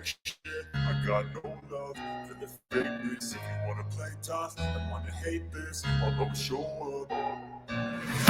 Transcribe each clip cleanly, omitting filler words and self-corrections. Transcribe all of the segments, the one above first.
shit. I got no love for the fakeness. If you wanna play tough and wanna hate this, I'll always show up.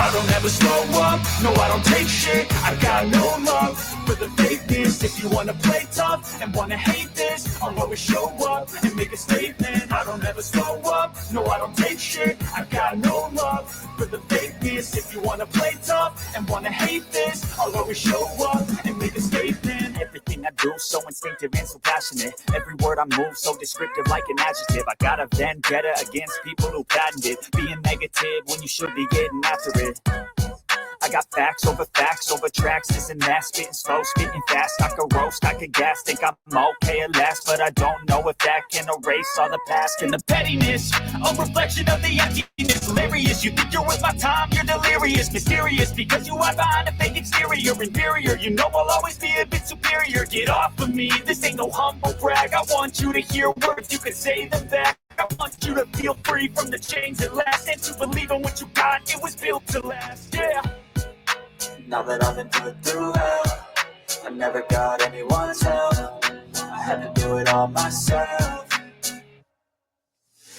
I don't ever slow up, no I don't take shit. I got no love for the fakeness. If you wanna play tough and wanna hate this, I'll always show up and make a statement. I don't ever slow up, no I don't take shit. I got no love for the fakeness. If you wanna play tough and wanna hate this, I'll always show up and make a statement. Everything I do so instinctive and so passionate. Every word I move so descriptive like an adjective. I got a vendetta against people who patented being negative when you should be getting after it. I got facts over tracks, this and that, spitting slow, spitting fast. I could roast, I could gas, think I'm okay at last, but I don't know if that can erase all the past and the pettiness. A reflection of the emptiness, hilarious. You think you're worth my time, you're delirious, mysterious, because you are behind a fake exterior, inferior. You know I'll always be a bit superior. Get off of me, this ain't no humble brag. I want you to hear words, you can say them back. I want you to feel free from the chains that last, and to believe in what you got, it was built to last, yeah. Now that I've been through hell, I never got anyone's help. I had to do it all myself.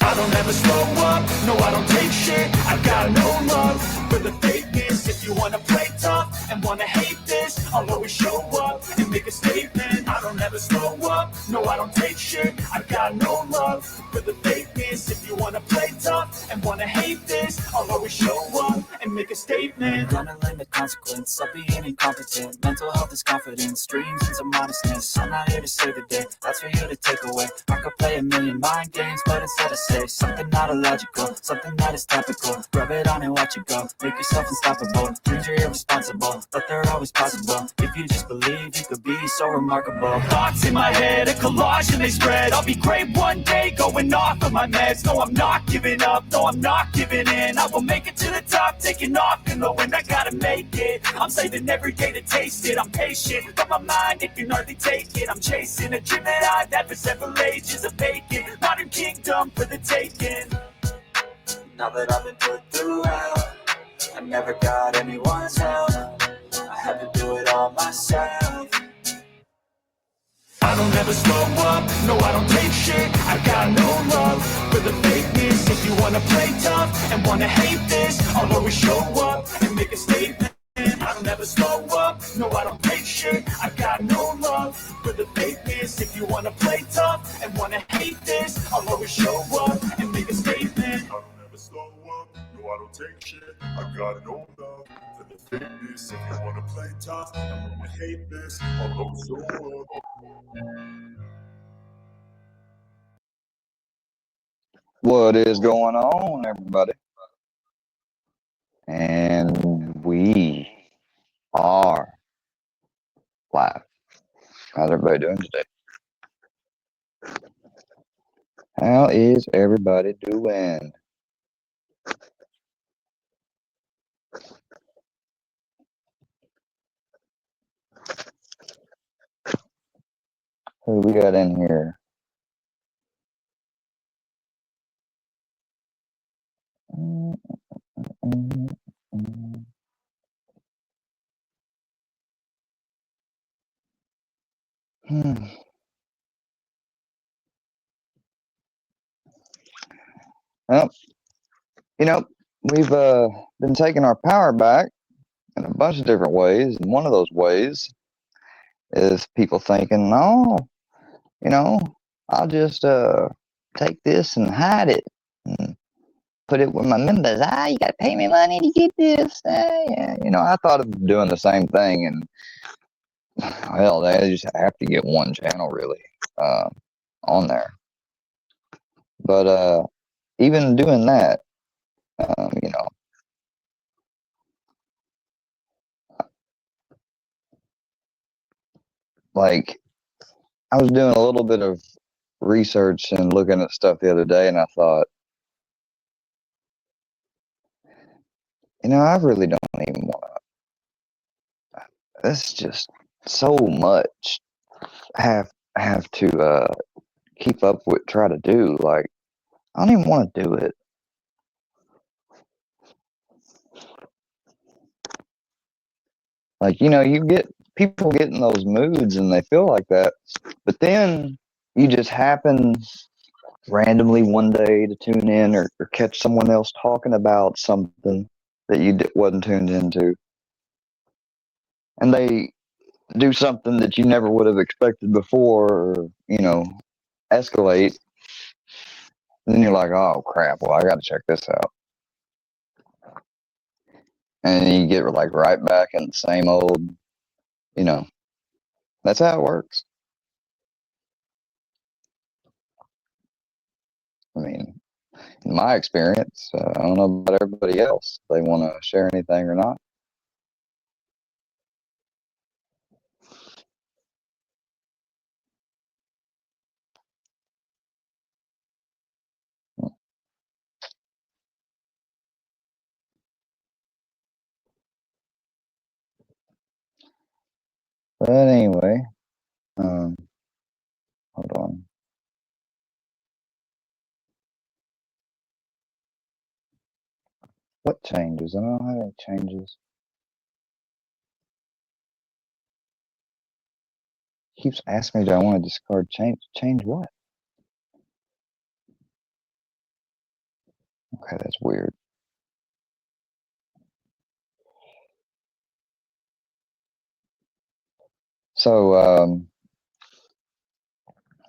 I don't ever slow up, no I don't take shit. I got no love for the fakeness. If you wanna play tough and wanna hate this, I'll always show up and make a statement. I don't ever slow up, no I don't take shit. I got no love for the fakeness. If you wanna play tough and wanna hate this, I'll always show up and make a statement. Gonna limit consequence of being incompetent. Mental health is confidence, dreams and some modestness. I'm not here to save the day, that's for you to take away. I could play a million mind games, but instead I say something not illogical, something that is topical. Rub it on and watch it go, make yourself unstoppable. Dreams are irresponsible, but they're always possible. If you just believe, you could be so remarkable. Thoughts in my head, a collage and they spread. I'll be great one day, going off of my meds. No, I'm not giving up, no, I'm not giving in. I will make it to the top, taking off in the wind. I gotta make it, I'm saving every day to taste it. I'm patient, but my mind, it can hardly take it. I'm chasing a dream that I've had for several ages of vacant. Modern kingdom for the taking. Now that I've been put through hell, I never got anyone's help. I had to do it all myself. I don't ever slow up, no I don't take shit. I got no love for the fakeness. If you wanna play tough and wanna hate this, I'll always show up and make a statement. I don't ever slow up, no I don't take shit. I got no love for the fakeness. If you wanna play tough and wanna hate this, I'll always show up and make a statement. I don't ever slow up, no I don't take shit. I got no love for the fakeness. If you wanna play tough and wanna hate this, I'll always show up. What is going on, everybody? And we are live. How's everybody doing today? How is everybody doing? Who we got in here? Well, you know, we've been taking our power back in a bunch of different ways. And one of those ways is people thinking, no, I'll just take this and hide it and put it with my members. You got to pay me money to get this. Yeah. I thought of doing the same thing, and well, they just have to get one channel really on there. But even doing that, like I was doing a little bit of research and looking at stuff the other day, and I thought, I really don't even want to. That's just so much. Have to keep up with, try to do. Like, I don't even want to do it. Like, you get people get in those moods and they feel like that, But then you just happen randomly one day to tune in or catch someone else talking about something that you wasn't tuned into. And they do something that you never would have expected before, or, escalate. And then you're like, oh crap, well, I got to check this out. And you get like right back in the same old, that's how it works. I mean, in my experience, I don't know about everybody else. If they want to share anything or not. But anyway, hold on. What changes? I don't have any changes. Keeps asking me, do I want to discard change? Change what? Okay, that's weird. So,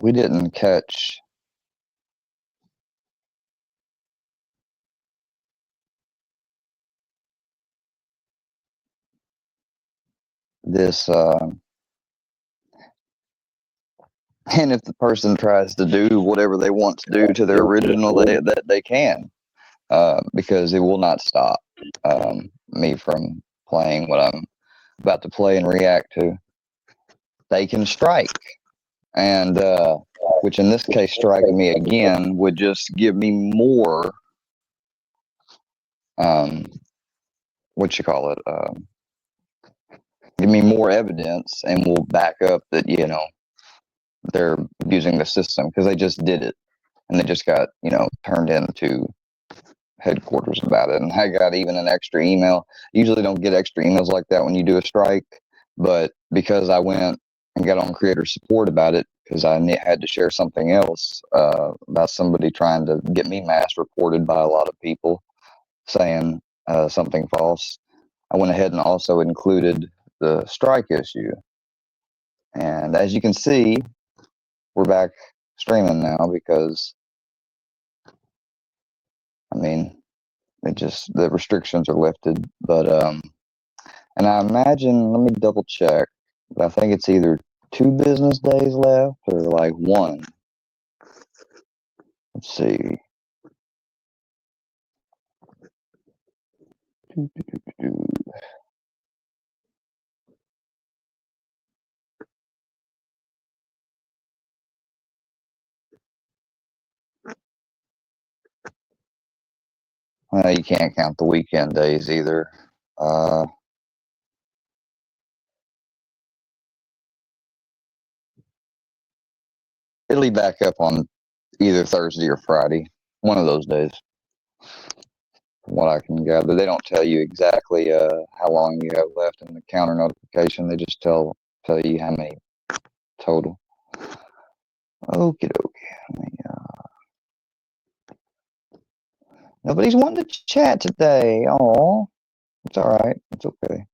we didn't catch this, and if the person tries to do whatever they want to do to their original, that they can, because it will not stop me from playing what I'm about to play and react to. They can strike, and which in this case, striking me again would just give me more, what you call it, give me more evidence, and will back up that they're abusing the system, because they just did it, and they just got turned into headquarters about it. And I got even an extra email. Usually don't get extra emails like that when you do a strike, but because I went and got on creator support about it, because I had to share something else about somebody trying to get me mass reported by a lot of people saying something false, I went ahead and also included the strike issue. And as you can see, we're back streaming now, because I mean, the restrictions are lifted. But and I imagine, let me double check, but I think it's either 2 business days left or like 1. Let's see. You can't count the weekend days either. It'll be back up on either Thursday or Friday, one of those days. From what I can gather, they don't tell you exactly how long you have left in the counter notification. They just tell you how many total. Okie dokie. Nobody's wanting to chat today. Oh, it's all right. It's okay.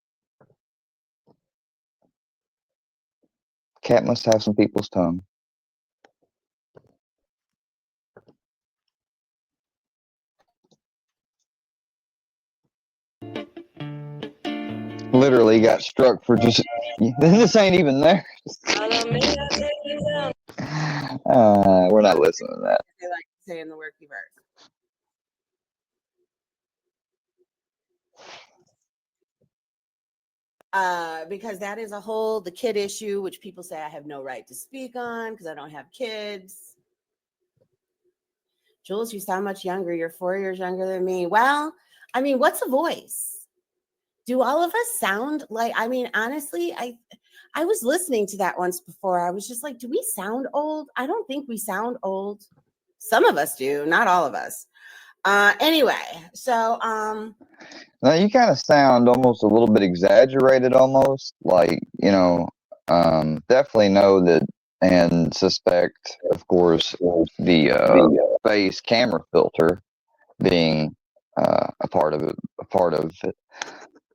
Cat must have some people's tongue. Literally got struck for just. This ain't even there. We're not listening to that. They like to say in the worky verse. Because that is the kid issue, which people say I have no right to speak on because I don't have kids. Jules, you sound much younger. You're 4 years younger than me. Well, I mean, what's a voice? Do all of us sound like, I mean, honestly, I was listening to that once before. I was just like, do we sound old? I don't think we sound old. Some of us do, not all of us. Anyway, so now you kind of sound almost a little bit exaggerated, almost like definitely know that and suspect, of course, the face camera filter being a part of it,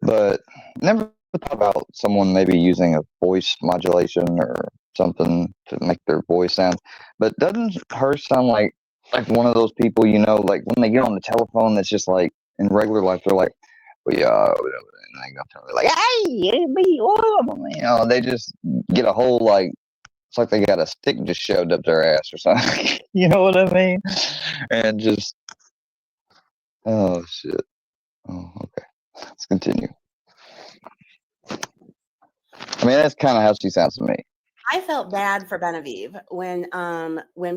but never thought about someone maybe using a voice modulation or something to make their voice sound. But doesn't her sound like one of those people, like when they get on the telephone, that's just like in regular life, they're like, well, yeah, and they go to like, hey, it me, they just get a whole like. It's like they got a stick just shoved up their ass or something. You know what I mean? And just, oh shit. Oh, okay. Let's continue. I mean, that's kind of how she sounds to me. I felt bad for Genevieve when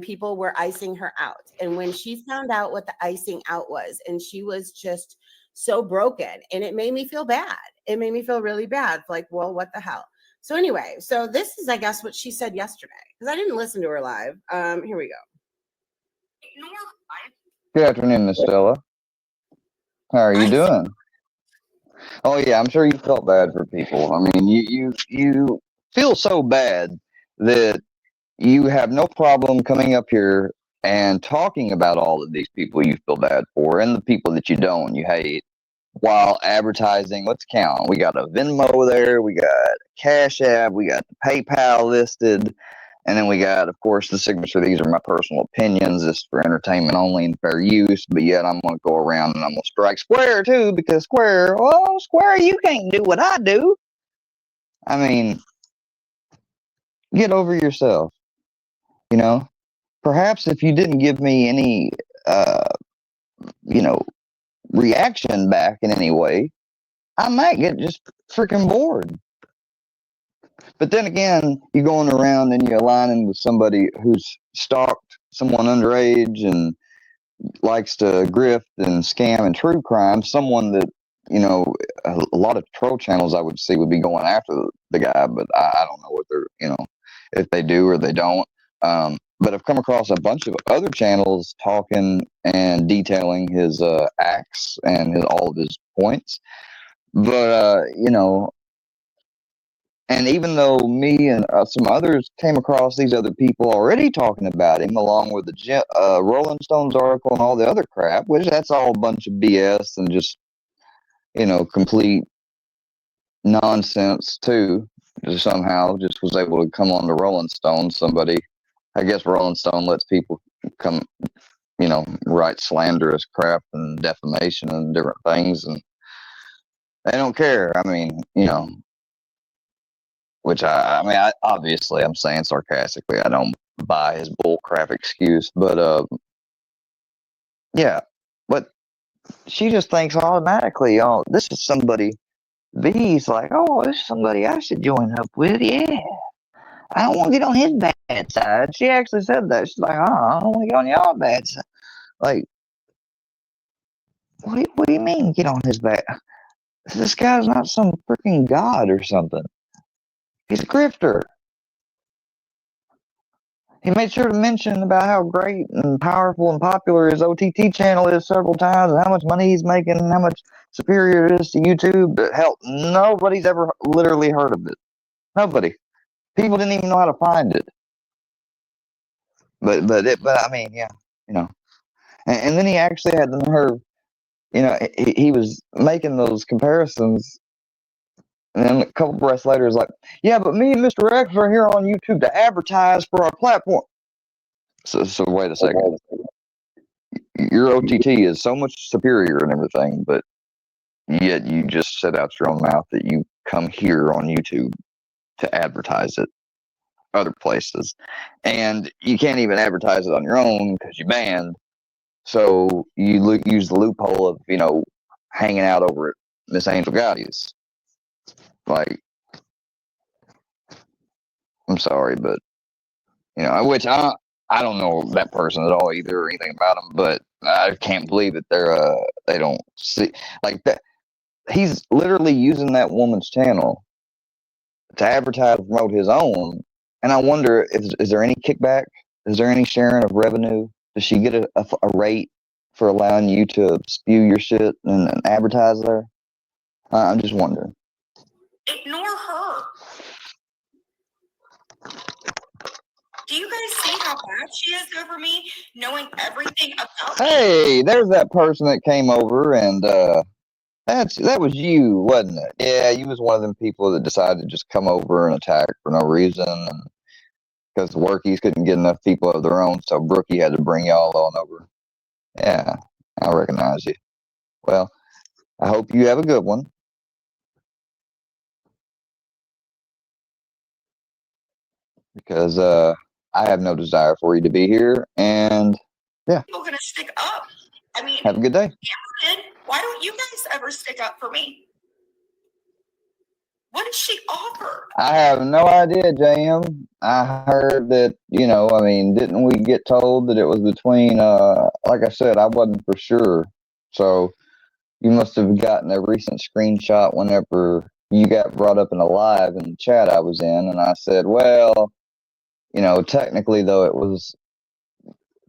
people were icing her out, and when she found out what the icing out was, and she was just so broken, and it made me feel bad. It made me feel really bad. Like, well, what the hell? So anyway, so this is, I guess, what she said yesterday, because I didn't listen to her live. Here we go. Good afternoon, Miss Stella. How are you doing? Oh yeah, I'm sure you felt bad for people. I mean, you feel so bad that you have no problem coming up here and talking about all of these people you feel bad for and the people that you don't, you hate, while advertising. Let's count. We got a Venmo there, we got a Cash App, we got the PayPal listed, and then we got, of course, the signature. These are my personal opinions. This is for entertainment only and fair use, but yet I'm going to go around and I'm going to strike Square, too, because Square, you can't do what I do. I mean, get over yourself, you know? Perhaps if you didn't give me any, you know, reaction back in any way, I might get just freaking bored. But then again, you're going around and you're aligning with somebody who's stalked someone underage and likes to grift and scam and true crime, someone that, a lot of troll channels I would see would be going after the guy, but I don't know what they're, if they do or they don't. But I've come across a bunch of other channels talking and detailing his acts and all of his points. But, and even though me and some others came across these other people already talking about him, along with the Rolling Stones article and all the other crap, which that's all a bunch of BS and just, complete nonsense too. Just somehow just was able to come on to Rolling Stone. Somebody, I guess Rolling Stone lets people come, write slanderous crap and defamation and different things, and they don't care. I mean, which I obviously I'm saying sarcastically. I don't buy his bull crap excuse, but yeah. But she just thinks automatically, oh, this is somebody. B's like, oh, this is somebody I should join up with. Yeah, I don't want to get on his bad side. She actually said that. She's like, I don't want to get on your bad side. Like, what do you mean get on his bad? This guy's not some freaking god or something. He's a grifter. He made sure to mention about how great and powerful and popular his OTT channel is several times, and how much money he's making, and how much superior it is to YouTube. But hell, nobody's ever literally heard of it. Nobody. People didn't even know how to find it. But I mean, yeah, and then he actually had the nerve. He was making those comparisons, and then a couple breaths later, is like, yeah, but me and Mr. X are here on YouTube to advertise for our platform. So wait a second. Your OTT is so much superior and everything, but yet you just said out your own mouth that you come here on YouTube to advertise it other places, and you can't even advertise it on your own because you're banned. So you use the loophole of hanging out over at Miss Angel Gaudi's. Like, I'm sorry, but which I don't know that person at all either or anything about them, but I can't believe that they don't see like that. He's literally using that woman's channel to advertise and promote his own, and I wonder is there any kickback? Is there any sharing of revenue? Does she get a rate for allowing you to spew your shit and advertise there? I'm just wondering. Ignore her. Do you guys see how bad she is over me, knowing everything about me? Hey, there's that person that came over, and that was you, wasn't it? Yeah, you was one of them people that decided to just come over and attack for no reason, and because the workies couldn't get enough people of their own, so Brookie had to bring y'all on over. Yeah, I recognize you. Well, I hope you have a good one. Because I have no desire for you to be here, and yeah. People gonna stick up. I mean, have a good day. Amber did. Why don't you guys ever stick up for me? What did she offer? I have no idea, JM. I heard that, I mean, didn't we get told that it was between, like I said, I wasn't for sure. So you must have gotten a recent screenshot whenever you got brought up in a live in the chat I was in. And I said, well, technically, though,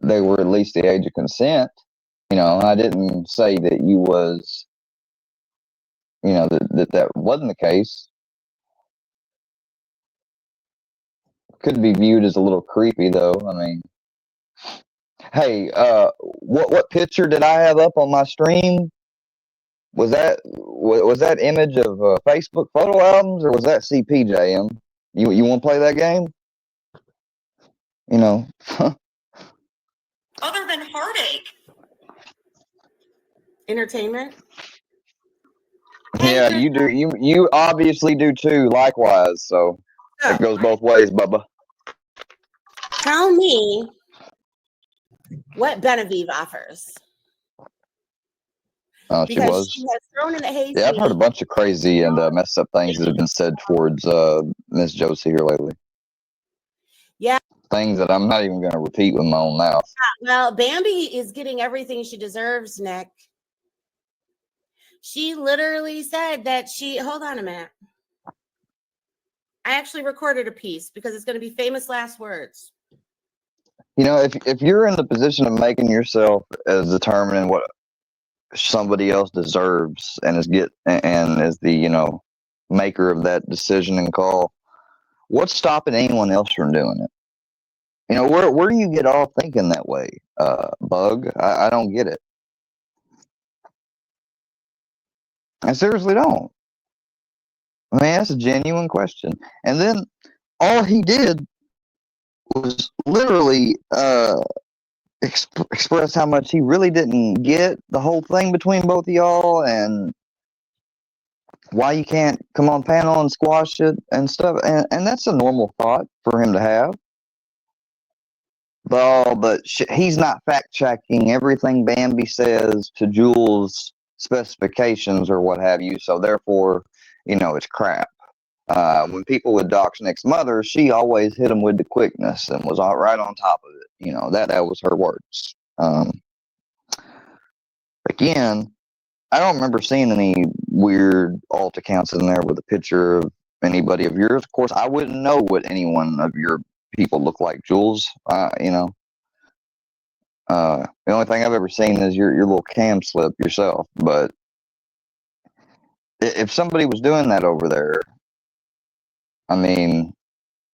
they were at least the age of consent. I didn't say that you was, that wasn't the case. Could be viewed as a little creepy, though. I mean, hey, what picture did I have up on my stream? Was that image of Facebook photo albums, or was that CPJM? You want to play that game? Other than heartache. Entertainment. Yeah, you do. You obviously do too. Likewise, so it goes both ways, Bubba. Tell me what Benevieve offers. She Because was. she has thrown in the hayseed. Yeah, I've heard a bunch of crazy and messed up things that have been said towards Miss Josie here lately. Yeah. Things that I'm not even going to repeat with my own mouth. Well, Bambi is getting everything she deserves, Nick. She literally said that hold on a minute. I actually recorded a piece because it's going to be famous last words. If you're in the position of making yourself as determining what somebody else deserves and is the maker of that decision and call, what's stopping anyone else from doing it? Where do you get off thinking that way, Bug? I don't get it. I seriously don't. I mean, that's a genuine question. And then all he did was literally express how much he really didn't get the whole thing between both of y'all, and why you can't come on panel and squash it and stuff. And that's a normal thought for him to have. But he's not fact checking everything Bambi says to Jules' specifications or what have you. So therefore, it's crap. When people would dox Nick's mother, she always hit him with the quickness and was all right on top of it. That was her words. Again, I don't remember seeing any weird alt accounts in there with a picture of anybody of yours. Of course, I wouldn't know what any one of your people look like, Jules. The only thing I've ever seen is your little cam slip yourself. But if somebody was doing that over there, I mean,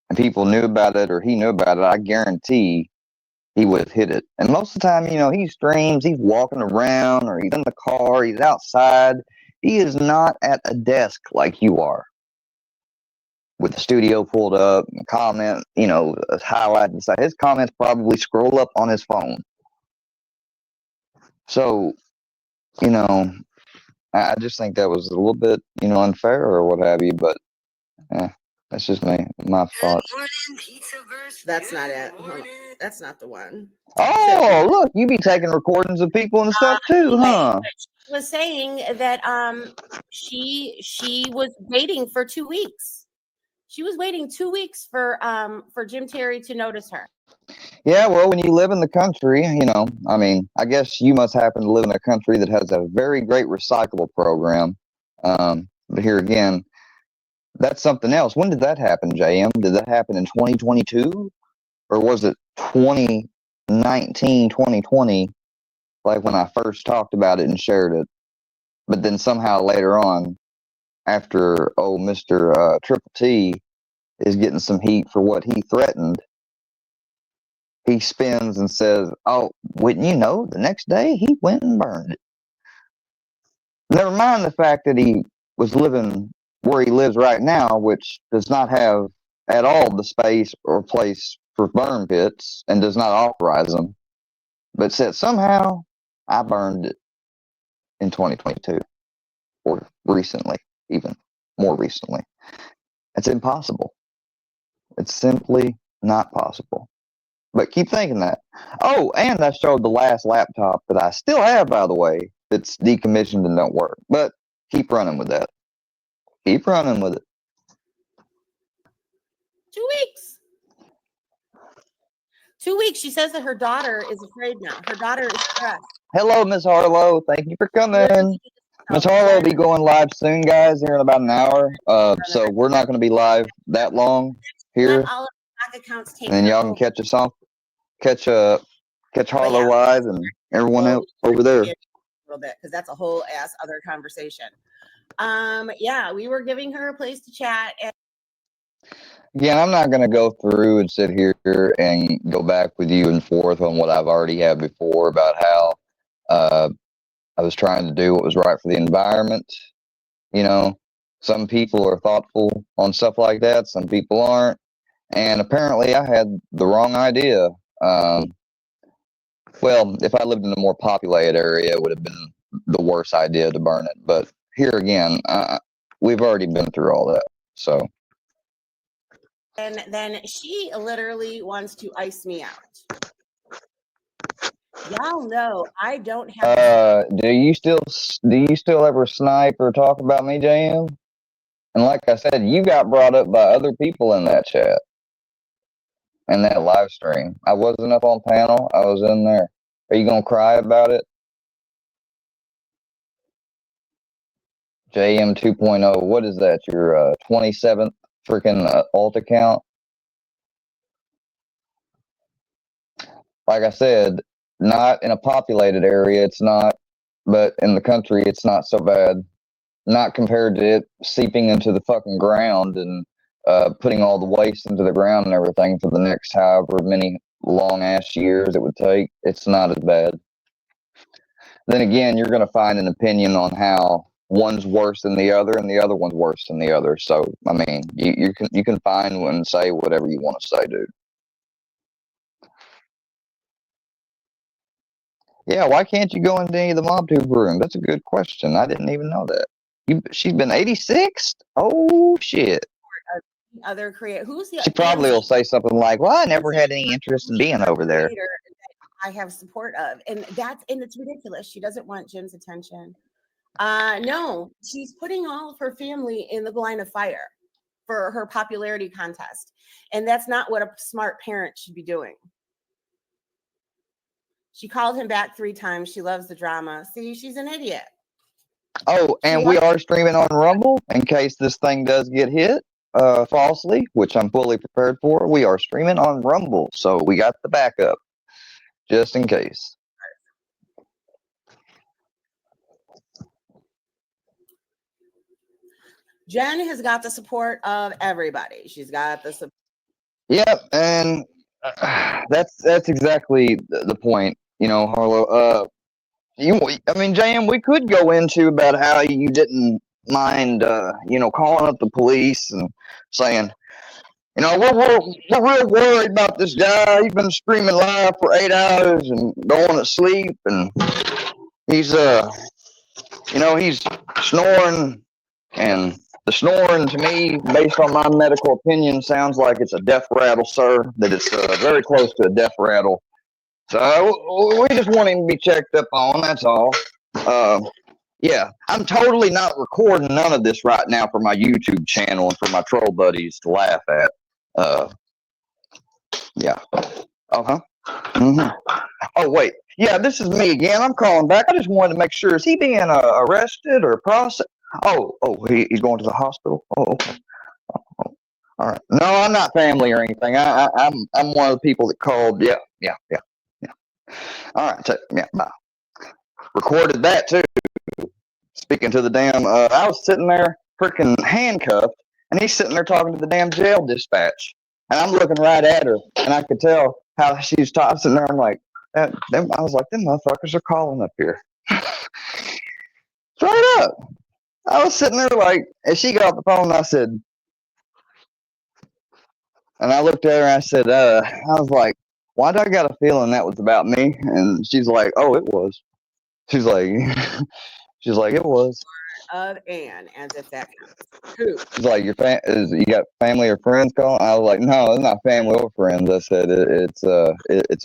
and people knew about it or he knew about it, I guarantee he would have hit it. And most of the time, he streams, he's walking around or he's in the car, he's outside. He is not at a desk like you are with the studio pulled up and comment, highlighted inside. His comments probably scroll up on his phone. So, I just think that was a little bit, unfair or what have you, but that's just my thoughts. That's not it. That's not the one. Oh, look, you be taking recordings of people and stuff too, huh? She was saying that she was waiting for 2 weeks. She was waiting 2 weeks for Jim Terry to notice her. Yeah, well, when you live in the country, I mean, I guess you must happen to live in a country that has a very great recyclable program. But here again, that's something else. When did that happen, JM? Did that happen in 2022? Or was it 2019, 2020, like when I first talked about it and shared it? But then somehow later on, after Mr. Triple T is getting some heat for what he threatened, he spins and says, "Oh, wouldn't you know? The next day he went and burned it." Never mind the fact that he was living where he lives right now, which does not have at all the space or place for burn pits and does not authorize them, but said somehow I burned it in 2022 or recently, even more recently. It's impossible. It's simply not possible. But keep thinking that. Oh, and I showed the last laptop that I still have, by the way, that's decommissioned and don't work. But keep running with that. Keep running with it. 2 weeks. 2 weeks. She says that her daughter is afraid now. Her daughter is stressed. Hello, Miss Harlow. Thank you for coming. Miss Harlow will be going live soon, guys, here in about an hour. So we're not going to be live that long here. Let all of the back accounts take And then her y'all can over. catch us on, catch Harlow yeah. live and everyone else over there. A little bit, because that's a whole ass other conversation. Yeah, we were giving her a place to chat. And Again, I'm not going to go through and sit here and go back with you and forth on what I've already had before about how I was trying to do what was right for the environment. You know, some people are thoughtful on stuff like that, some people aren't. And apparently I had the wrong idea. Well, if I lived in a more populated area, it would have been the worst idea to burn it. But here again, we've already been through all that. So. And then she literally wants to ice me out. Y'all know I don't have. Do you still ever snipe or talk about me, JM? And like I said, you got brought up by other people in that chat, in that live stream. I wasn't up on panel. I was in there. Are you gonna cry about it? JM 2.0. What is that? Your 27th freaking alt account? Like I said, not in a populated area. It's not, but in the country, it's not so bad. Not compared to it seeping into the fucking ground and putting all the waste into the ground and everything for the next however many long ass years it would take. It's not as bad. Then again, you're going to find an opinion on how one's worse than the other and the other one's worse than the other. So I mean, you can find and say whatever you want to say, dude. Yeah, why can't you go into any of the MobTube room? That's a good question. I didn't even know that. She's been 86th? Oh shit. Other creator, who's the? She probably will say something like, "Well, I never had any interest in being over there." I have support of, and it's ridiculous. She doesn't want Jim's attention. No, she's putting all of her family in the line of fire for her popularity contest, and that's not what a smart parent should be doing. She called him back 3 times. She loves the drama. See, she's an idiot. Oh, and we are streaming on Rumble in case this thing does get hit falsely, which I'm fully prepared for. We are streaming on Rumble, so we got the backup just in case. Jen has got the support of everybody. She's got the support. Yep, and that's exactly the point, you know, Harlow. I mean, JM, we could go into about how you didn't mind, you know, calling up the police and saying, you know, we're real worried about this guy. He's been streaming live for 8 hours and going to sleep, and he's you know, he's snoring, and the snoring to me, based on my medical opinion, sounds like it's a death rattle, sir. That it's very close to a death rattle. So we just want him to be checked up on. That's all. Yeah, I'm totally not recording none of this right now for my YouTube channel and for my troll buddies to laugh at. Yeah. Uh-huh. Mm-hmm. Oh, wait. Yeah, this is me again. I'm calling back. I just wanted to make sure. Is he being arrested or processed? Oh, he's going to the hospital? Oh, okay. Oh, all right. No, I'm not family or anything. I'm one of the people that called. Yeah. All right. So, yeah, bye. Recorded that, too. Speaking to the damn, I was sitting there freaking handcuffed, and he's sitting there talking to the damn jail dispatch. And I'm looking right at her, and I could tell how she's sitting there. I'm like, I was like, them motherfuckers are calling up here. Straight up. I was sitting there like, and she got off the phone and I said, and I looked at her and I said, I was like, why do I got a feeling that was about me? And she's like, oh, it was. She's like, it was. Of Anne, as if that counts. Who? She's like, you got family or friends calling? I was like, no, it's not family or friends. I said, it's a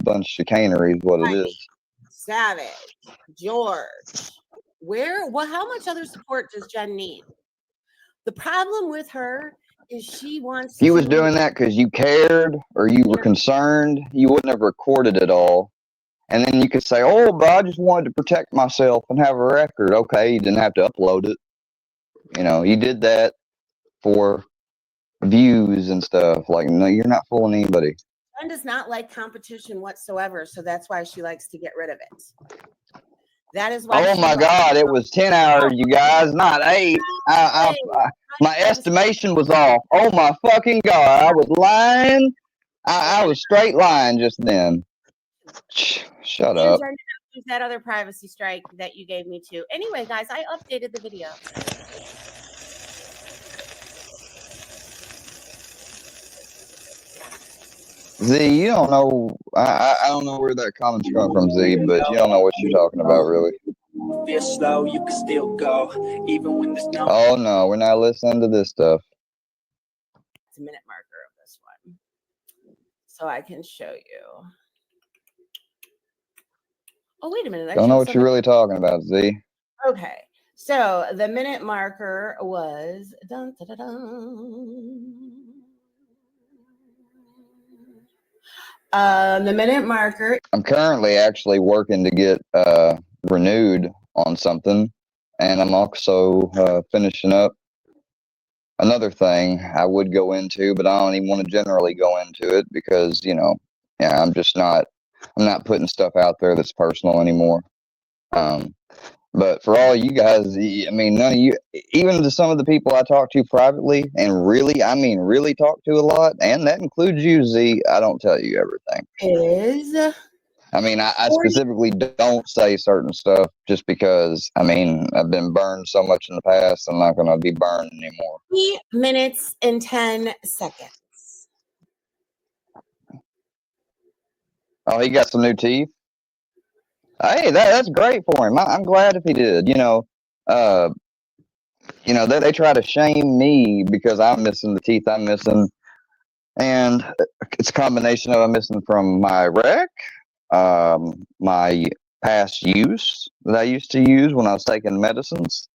bunch of chicanery is what it is. Savage. George. How much other support does Jen need? The problem with her is she wants If you was doing that because you cared or you were concerned, you wouldn't have recorded it all. And then you could say, oh, but I just wanted to protect myself and have a record. Okay, you didn't have to upload it. You know, you did that for views and stuff. Like, no, you're not fooling anybody. Jen does not like competition whatsoever, so that's why she likes to get rid of it. That is why. Oh my God, it was 10 hours, you guys, not 8. My estimation was off. Oh my fucking God, I was lying. I was straight lying just then. Shut up. Jen didn't use that other privacy strike that you gave me too. Anyway, guys, I updated the video. Z, you don't know. I don't know where that comment's coming from, Z, but you don't know what you're talking about, really. Feel slow, you can still go, even when there's no. Oh no, we're not listening to this stuff. It's a minute marker of this one, so I can show you. Oh, wait a minute! Don't know what you're really talking about, Z. Okay, so the minute marker was dun, dun, dun, dun. The minute marker. I'm currently actually working to get renewed on something, and I'm also finishing up another thing I would go into, but I don't even want to generally go into it because, you know, yeah, I'm not putting stuff out there that's personal anymore. But for all you guys, I mean, none of you, even to some of the people I talk to privately and really, I mean, really talk to a lot, and that includes you, Z, I don't tell you everything. I mean, I specifically don't say certain stuff just because, I mean, I've been burned so much in the past, I'm not going to be burned anymore. 3 minutes and 10 seconds. Oh, he got some new teeth? Hey, that's great for him. I'm glad if he did. You know, they try to shame me because I'm missing the teeth I'm missing, and it's a combination of I'm missing from my wreck, my past use that I used to use when I was taking medicines,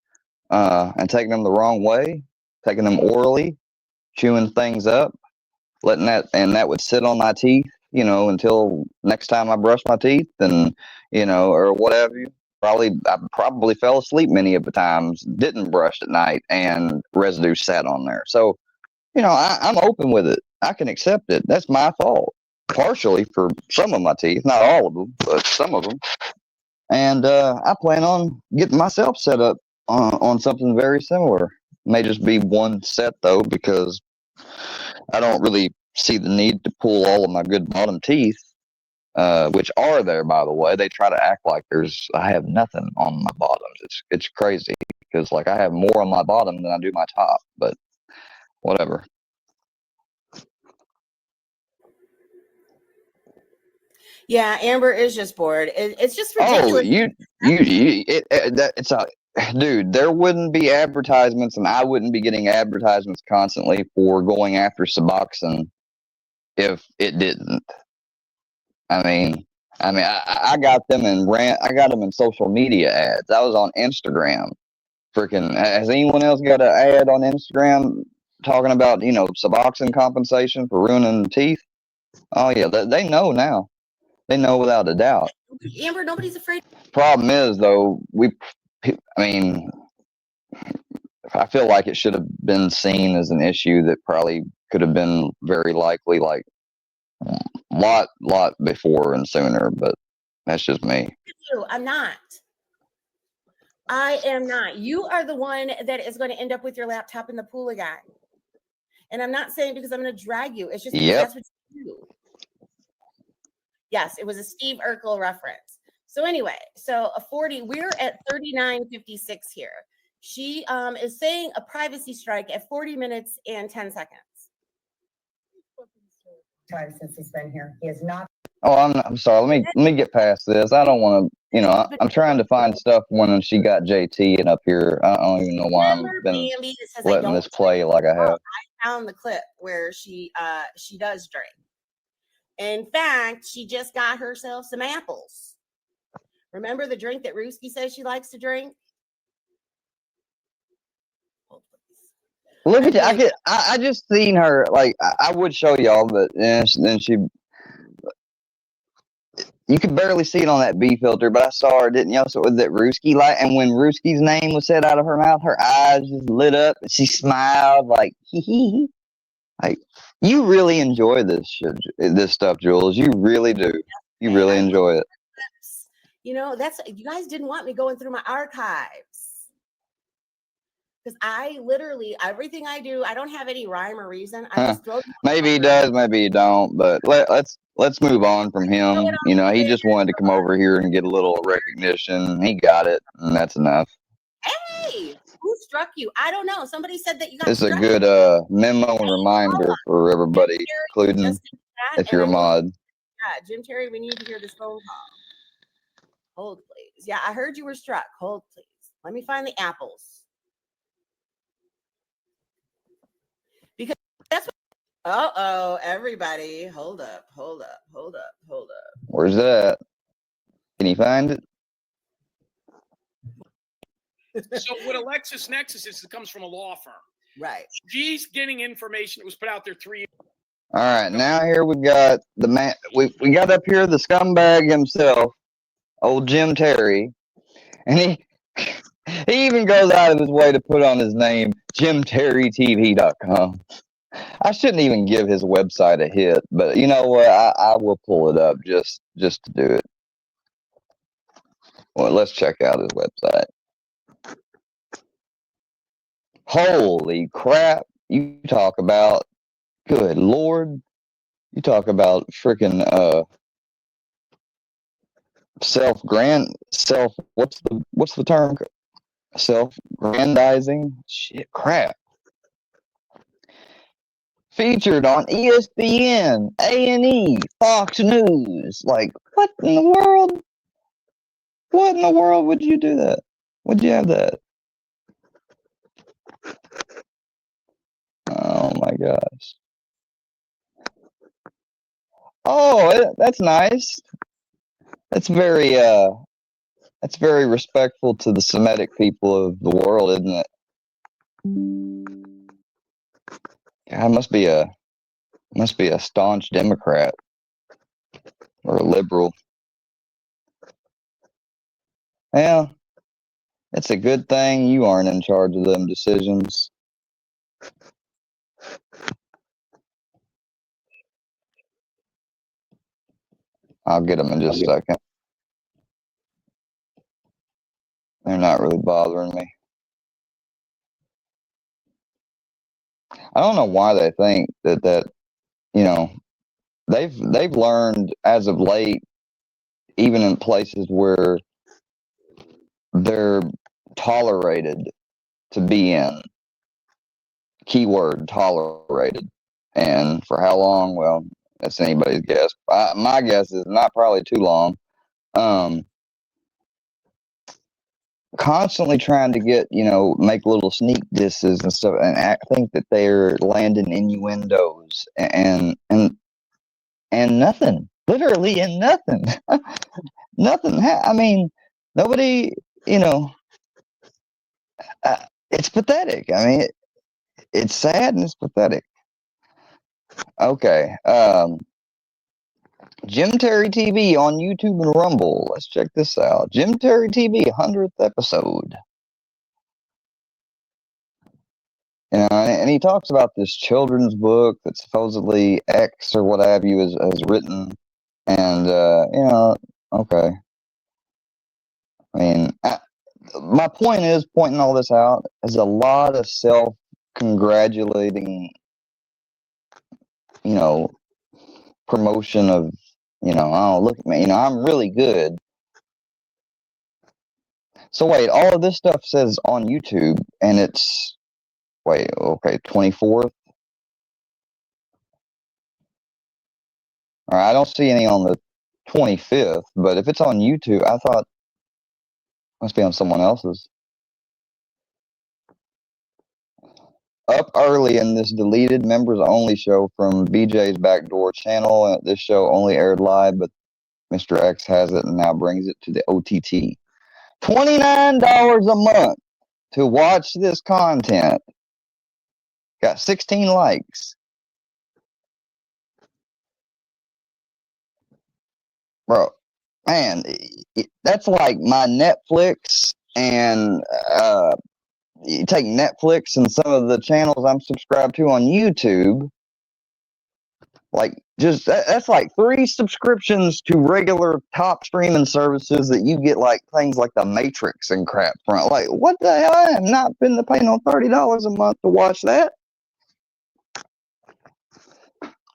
and taking them the wrong way, taking them orally, chewing things up, that would sit on my teeth, you know, until next time I brush my teeth, and you know, or whatever. I probably fell asleep many of the times, didn't brush at night, and residue sat on there. So, you know, I'm open with it. I can accept it. That's my fault, partially for some of my teeth, not all of them, but some of them. And I plan on getting myself set up on something very similar. May just be one set though, because I don't really see the need to pull all of my good bottom teeth, which are there, by the way. They try to act like I have nothing on my bottoms. It's crazy because like I have more on my bottom than I do my top, but whatever. Yeah, Amber is just bored. It's just ridiculous. It's a dude. There wouldn't be advertisements, and I wouldn't be getting advertisements constantly for going after Suboxone if it didn't. I mean, I got them I got them in social media ads. I was on Instagram. Freaking, has anyone else got an ad on Instagram talking about, you know, Suboxone compensation for ruining teeth? Oh yeah, they know now. They know without a doubt. Amber, nobody's afraid. Problem is, though, I feel like it should have been seen as an issue that probably could have been very likely like lot before and sooner, but that's just me. I'm not. I am not. You are the one that is going to end up with your laptop in the pool again. And I'm not saying because I'm going to drag you. It's just because that's what you do. Yes, it was a Steve Urkel reference. So anyway, so a 40, we're at 39:56 here. She is saying a privacy strike at 40 minutes and 10 seconds. Time since he's been here. He has not. Oh, I'm sorry. Let me get past this. I don't want to. You know, I'm trying to find stuff when she got JT and up here. I don't even know why I'm been Bambi that says, letting this play like I have. I found the clip where she does drink. In fact, she just got herself some apples. Remember the drink that Ruski says she likes to drink? Look at you. I just seen her. Like, I would show y'all, but then she. You could barely see it on that B filter, but I saw her, didn't y'all? So it was that Ruski light, and when Ruski's name was said out of her mouth, her eyes just lit up, and she smiled like hee hee. Like, you really enjoy this stuff, Jules. You really do. You really enjoy it. You know, you guys didn't want me going through my archives. Because I literally, everything I do, I don't have any rhyme or reason. I just throw. Maybe he does, maybe he don't. But let's move on from him. You know, he just wanted to come over here and get a little recognition. He got it, and that's enough. Hey, who struck you? I don't know. Somebody said that you got. It's a good memo and reminder for everybody, including if you're a mod. Yeah, Jim Terry, we need to hear this phone call. Hold, please. Yeah, I heard you were struck. Hold, please. Let me find the apples. Because that's what. Uh-oh, everybody. Hold up. Where's that? Can you find it? So what Alexis Nexus is, it comes from a law firm. Right. She's getting information that was put out there 3 years ago. All right, now here we got the man. We got up here the scumbag himself, old Jim Terry, and he even goes out of his way to put on his name JimTerryTV.com. I shouldn't even give his website a hit, but you know what? I will pull it up just to do it. Well, let's check out his website. Holy crap! You talk about, good Lord, you talk about freaking what's the term? Self-grandizing? Shit, crap. Featured on ESPN, A&E, Fox News. Like, what in the world? What in the world would you do that? Would you have that? Oh my gosh. Oh, that's nice. That's very respectful to the Semitic people of the world, isn't it? God, must be a staunch Democrat or a liberal. Yeah, it's a good thing you aren't in charge of them decisions. I'll get them in just a second. They're not really bothering me. I don't know why they think that you know, they've learned as of late, even in places where they're tolerated to be in. Keyword tolerated. And for how long? Well, that's anybody's guess. My guess is not probably too long. Constantly trying to get, make little sneak disses and stuff, and I think that they're landing innuendos and nothing, literally, and nothing. Nothing. I mean, nobody, it's pathetic. I mean, it's sad and it's pathetic. Okay. Jim Terry TV on YouTube and Rumble. Let's check this out. Jim Terry TV, 100th episode. And he talks about this children's book that supposedly X or what have you has written. And, okay. I mean, my point is, pointing all this out, is a lot of self-congratulating, promotion of Oh, look at me. I'm really good. So wait, all of this stuff says on YouTube, and it's wait, okay, 24th. All right, I don't see any on the 25th, but if it's on YouTube, I thought it must be on someone else's. Up early in this deleted members only show from BJ's Backdoor channel. And this show only aired live, but Mr. X has it and now brings it to the OTT. $29 a month to watch this content. Got 16 likes. Bro, man, that's like my Netflix and you take Netflix and some of the channels I'm subscribed to on YouTube. Like, just that's like 3 subscriptions to regular top streaming services that you get like things like The Matrix and crap from. Like, what the hell? I am not finna pay no $30 a month to watch that.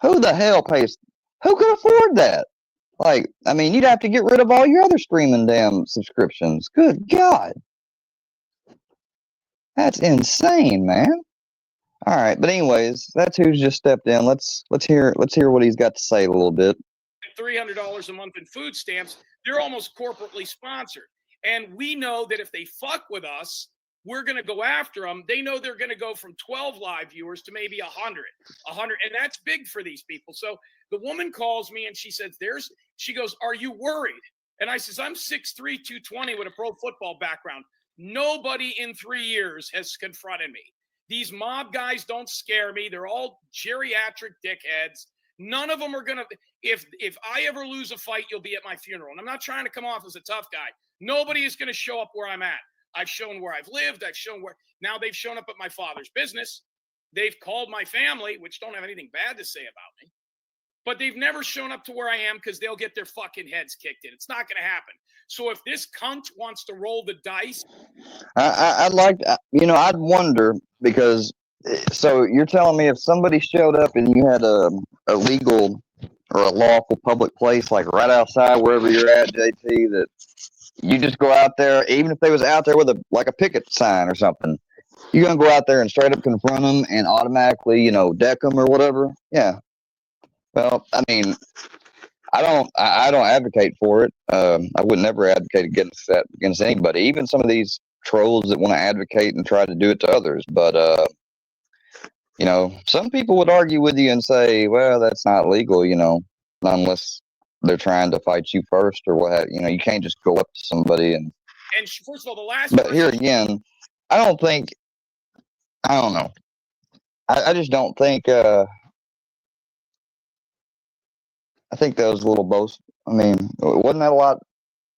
Who the hell pays? Who could afford that? Like, I mean, you'd have to get rid of all your other streaming damn subscriptions. Good God. That's insane, man. All right, but anyways, that's who's just stepped in. Let's hear what he's got to say a little bit. $300 a month in food stamps, they're almost corporately sponsored. And we know that if they fuck with us, we're going to go after them. They know they're going to go from 12 live viewers to maybe 100. And that's big for these people. So the woman calls me and she says, she goes, "Are you worried?" And I says, "I'm 6'3", 220 with a pro football background. Nobody in 3 years has confronted me. These mob guys don't scare me. They're all geriatric dickheads. None of them are going to, if I ever lose a fight, you'll be at my funeral. And I'm not trying to come off as a tough guy. Nobody is going to show up where I'm at. I've shown where I've lived. I've shown where, now they've shown up at my father's business. They've called my family, which don't have anything bad to say about me. But they've never shown up to where I am because they'll get their fucking heads kicked in. It's not going to happen. So if this cunt wants to roll the dice. I'd like, I'd wonder because, so you're telling me if somebody showed up and you had a legal or a lawful public place, like right outside wherever you're at, JT, that you just go out there, even if they was out there with a picket sign or something, you're going to go out there and straight up confront them and automatically, deck them or whatever. Yeah. Well, I mean, I don't advocate for it. I would never advocate against anybody, even some of these trolls that want to advocate and try to do it to others. But some people would argue with you and say, well, that's not legal, unless they're trying to fight you first or what have you. You can't just go up to somebody and First of all, the last. But here again, I don't know. I just don't think. I think that was a little boast. I mean, wasn't that a lot?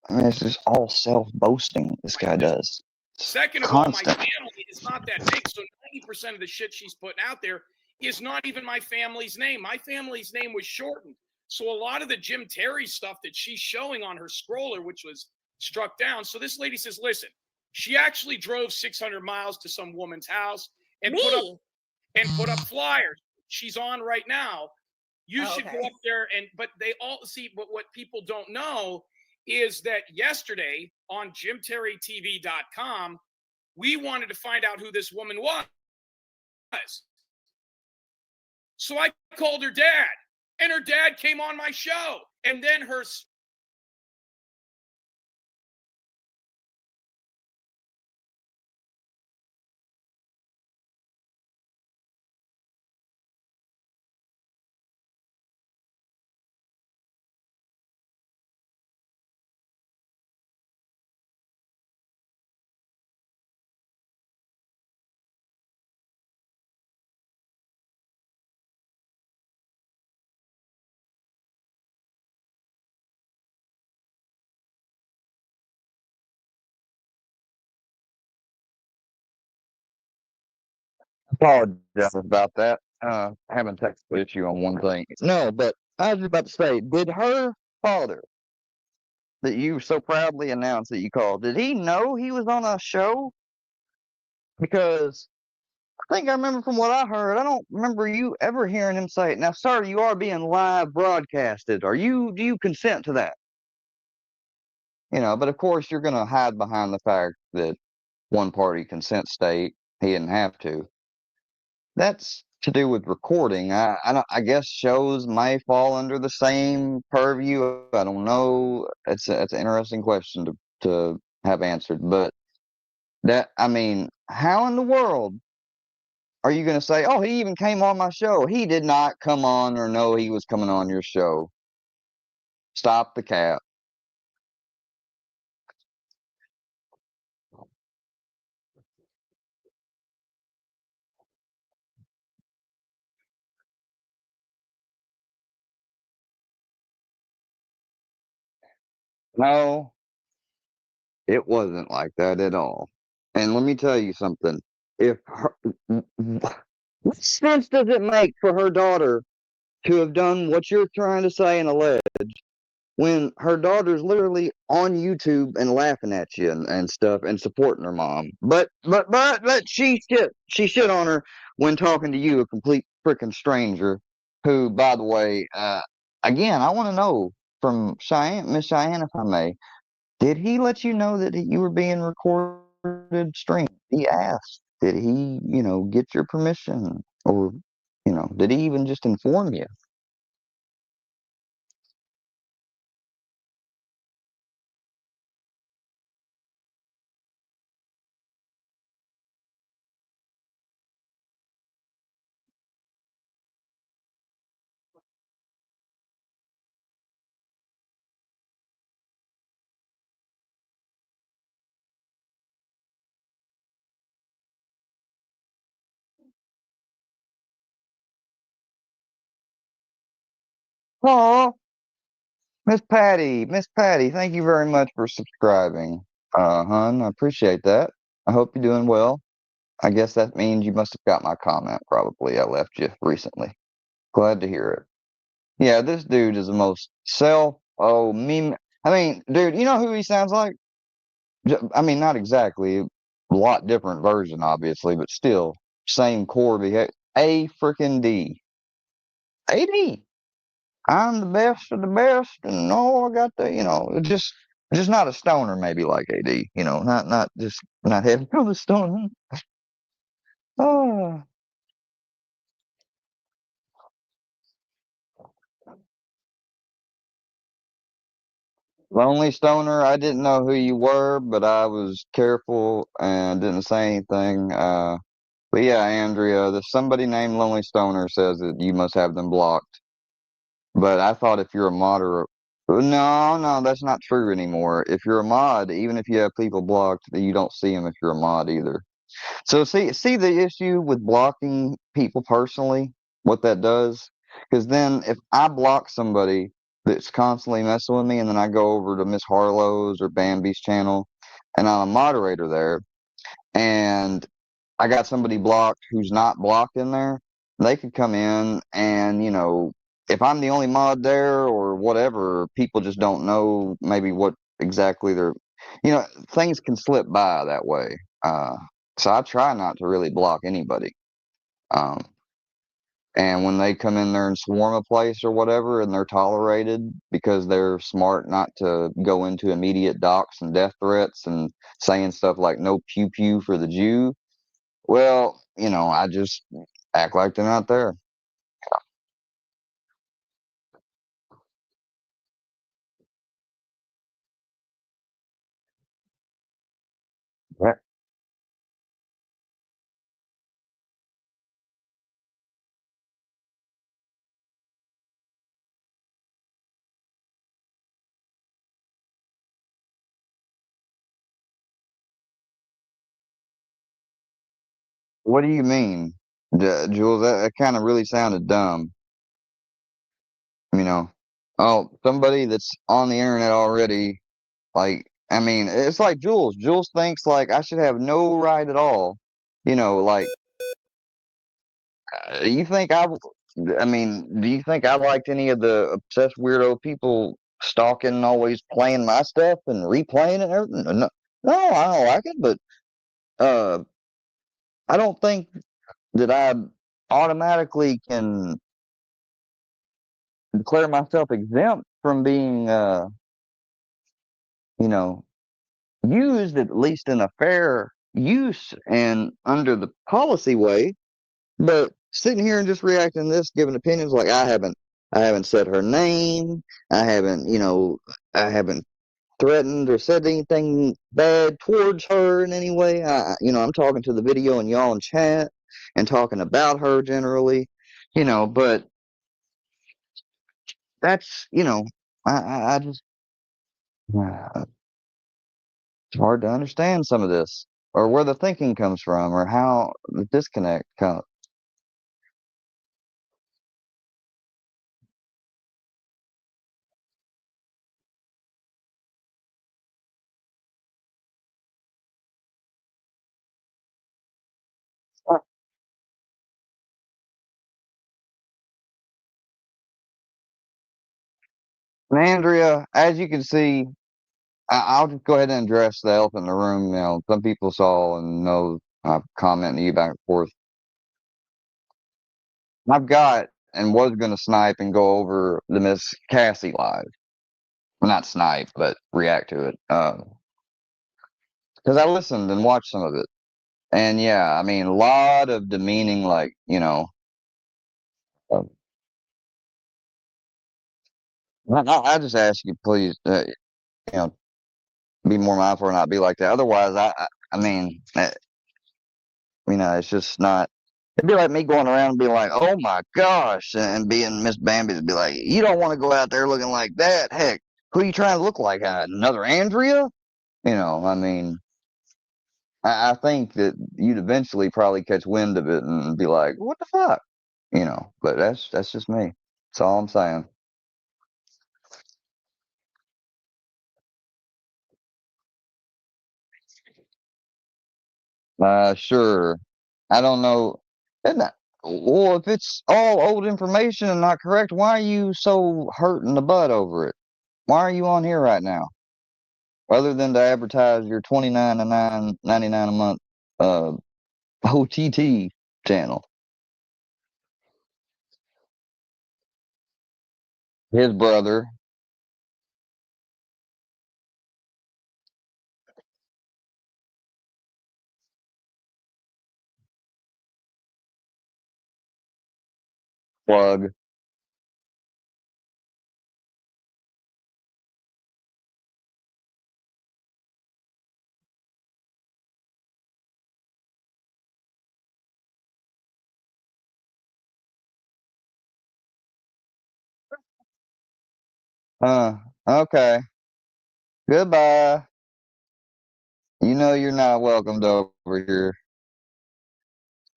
I mean, it's just all self-boasting this guy does. Second of all, my family is not that big, so 90% of the shit she's putting out there is not even my family's name. My family's name was shortened. So a lot of the Jim Terry stuff that she's showing on her scroller, which was struck down. So this lady says, listen, she actually drove 600 miles to some woman's house and put up flyers. She's on right now. You should go up there but they all see, but what people don't know is that yesterday on JimTerryTV.com, we wanted to find out who this woman was. So I called her dad, and her dad came on my show. And then her apologize about that. Having a technical issue on one thing. No, but I was about to say, did her father that you so proudly announced that you called, did he know he was on a show? Because think I remember from what I heard. I don't remember you ever hearing him say it. Now, sir, you are being live broadcasted. Do you consent to that? But of course you're gonna hide behind the fact that one party consent state, he didn't have to. That's to do with recording. I guess shows may fall under the same purview. I don't know. It's an interesting question to have answered. But I mean, how in the world are you going to say, oh, he even came on my show? He did not come on or know he was coming on your show. Stop the cap. No, it wasn't like that at all. And let me tell you something. If her, what sense does it make for her daughter to have done what you're trying to say and allege when her daughter's literally on YouTube and laughing at you and stuff and supporting her mom? But she shit on her when talking to you, a complete freaking stranger, who, by the way, again, I want to know from Cheyenne, Miss Cheyenne, if I may, did he let you know that you were being recorded stream? He asked. Did he, get your permission? Or, did he even just inform you? Oh, Miss Patty, thank you very much for subscribing. Hun, I appreciate that. I hope you're doing well. I guess that means you must have got my comment, probably. I left you recently. Glad to hear it. Yeah, this dude is the most meme. I mean, dude, you know who he sounds like? I mean, not exactly. A lot different version, obviously, but still, same core behavior. A freaking D. AD. I'm the best of the best, and no, I got the, just not a stoner, maybe like AD, not just not heavy on the stoner. Oh, lonely stoner. I didn't know who you were, but I was careful and didn't say anything. But yeah, Andrea, there's somebody named Lonely Stoner says that you must have them blocked. But I thought if you're a moderate, no, no, that's not true anymore. If you're a mod, even if you have people blocked, you don't see them if you're a mod either. So see the issue with blocking people personally, what that does? Because then if I block somebody that's constantly messing with me, and then I go over to Miss Harlow's or Bambi's channel, and I'm a moderator there, and I got somebody blocked who's not blocked in there, they could come in and, if I'm the only mod there or whatever, people just don't know maybe what exactly things can slip by that way. So I try not to really block anybody. Um, and when they come in there and swarm a place or whatever, and they're tolerated because they're smart not to go into immediate docs and death threats and saying stuff like "no pew pew for the Jew," well, I just act like they're not there. Right. What do you mean, Jules? That kind of really sounded dumb. You know, oh, somebody that's on the internet already. Like, I mean, it's like Jules. Jules thinks like I should have no right at all. Like, you think I mean, do you think I liked any of the obsessed weirdo people stalking and always playing my stuff and replaying it and everything? No, no, I don't like it, but uh, I don't think. that I automatically can declare myself exempt from being, you know, used at least in a fair use and under the policy way. But sitting here and just reacting to this, giving opinions like I haven't said her name. I haven't, I haven't threatened or said anything bad towards her in any way. I'm talking to the video and y'all in chat and talking about her generally, but that's, I just, it's hard to understand some of this or where the thinking comes from or how the disconnect comes. And Andrea, as you can see, I'll just go ahead and address the elephant in the room. Some people saw and know I've commented to you back and forth. I've got and was going to snipe and go over the Miss Cassie live. Well, not snipe, but react to it. Because I listened and watched some of it. And yeah, I mean, a lot of demeaning, like, uh, I just ask you, please, you know, be more mindful or not be like that. Otherwise, I mean, it's just not. It'd be like me going around and being like, "Oh my gosh," and being Miss Bambi to be like, "You don't want to go out there looking like that. Heck, who are you trying to look like? Another Andrea?" I mean, I think that you'd eventually probably catch wind of it and be like, "What the fuck?" But that's just me. That's all I'm saying. Sure. I don't know. Isn't that, well, if it's all old information and not correct, why are you so hurting the butt over it? Why are you on here right now? Other than to advertise your 29.99 a month uh OTT channel. His brother, plug. Okay. Goodbye. You know you're not welcomed over here.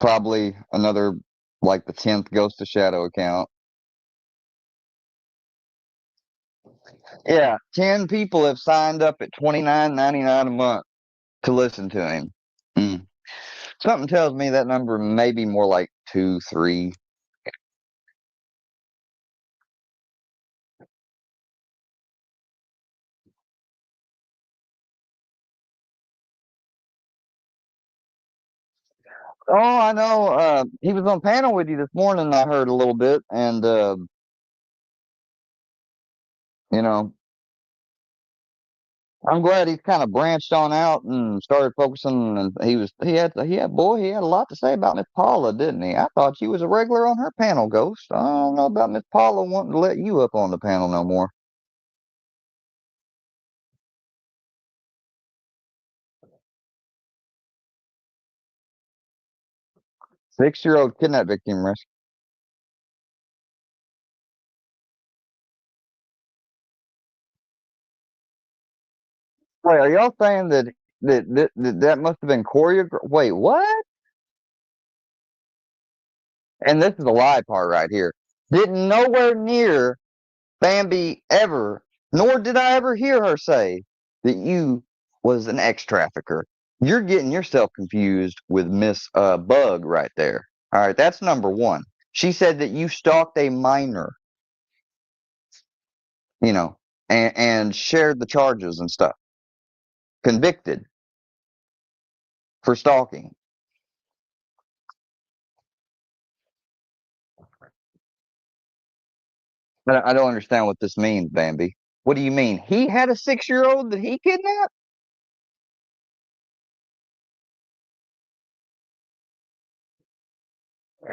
Probably another like the 10th Ghost of Shadow account. Yeah, 10 people have signed up at $29.99 a month to listen to him. Mm. Something tells me that number may be more like 2, 3. Oh, I know. He was on panel with you this morning. I heard a little bit, and you know, I'm glad he's kind of branched on out and started focusing. And he had a lot to say about Miss Paula, didn't he? I thought you was a regular on her panel, Ghost. I don't know about Miss Paula wanting to let you up on the panel no more. 6-year-old kidnap victim risk. Wait, are y'all saying that must have been choreographed? Wait, what? And this is the lie part right here. Didn't nowhere near Bambi ever, nor did I ever hear her say that you was an ex trafficker. You're getting yourself confused with Miss Bug right there. All right, that's number one. She said that you stalked a minor, you know, and shared the charges and stuff. Convicted for stalking. I don't understand what this means, Bambi. What do you mean? He had a 6-year-old that he kidnapped?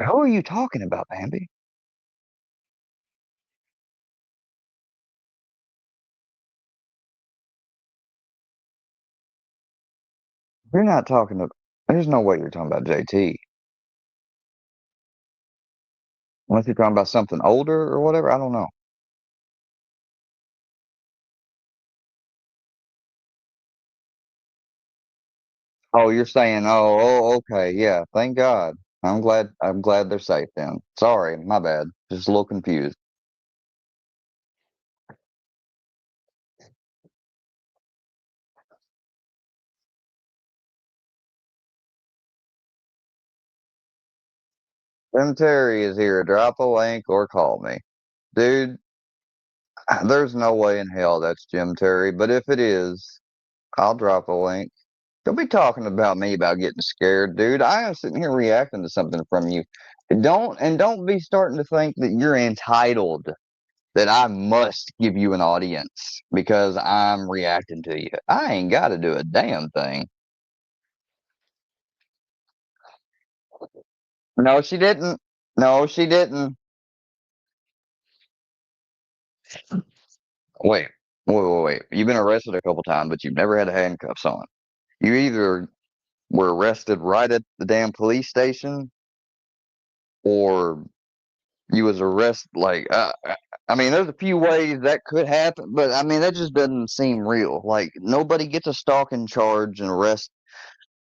Who are you talking about, Bambi? You're not talking to. There's no way you're talking about JT. Unless you're talking about something older or whatever. I don't know. Oh, you're saying, okay, yeah. Thank God. I'm glad. I'm glad they're safe then. Sorry, my bad. Just a little confused. Tim Terry is here. Drop a link or call me, dude. There's no way in hell that's Jim Terry. But if it is, I'll drop a link. Don't be talking about me about getting scared, dude. I am sitting here reacting to something from you. Don't be starting to think that you're entitled, that I must give you an audience because I'm reacting to you. I ain't got to do a damn thing. No, she didn't. No, she didn't. Wait. You've been arrested a couple times, but you've never had handcuffs on. You either were arrested right at the damn police station, or you was arrested I mean, there's a few ways that could happen, but I mean that just doesn't seem real. Like nobody gets a stalking charge and arrest.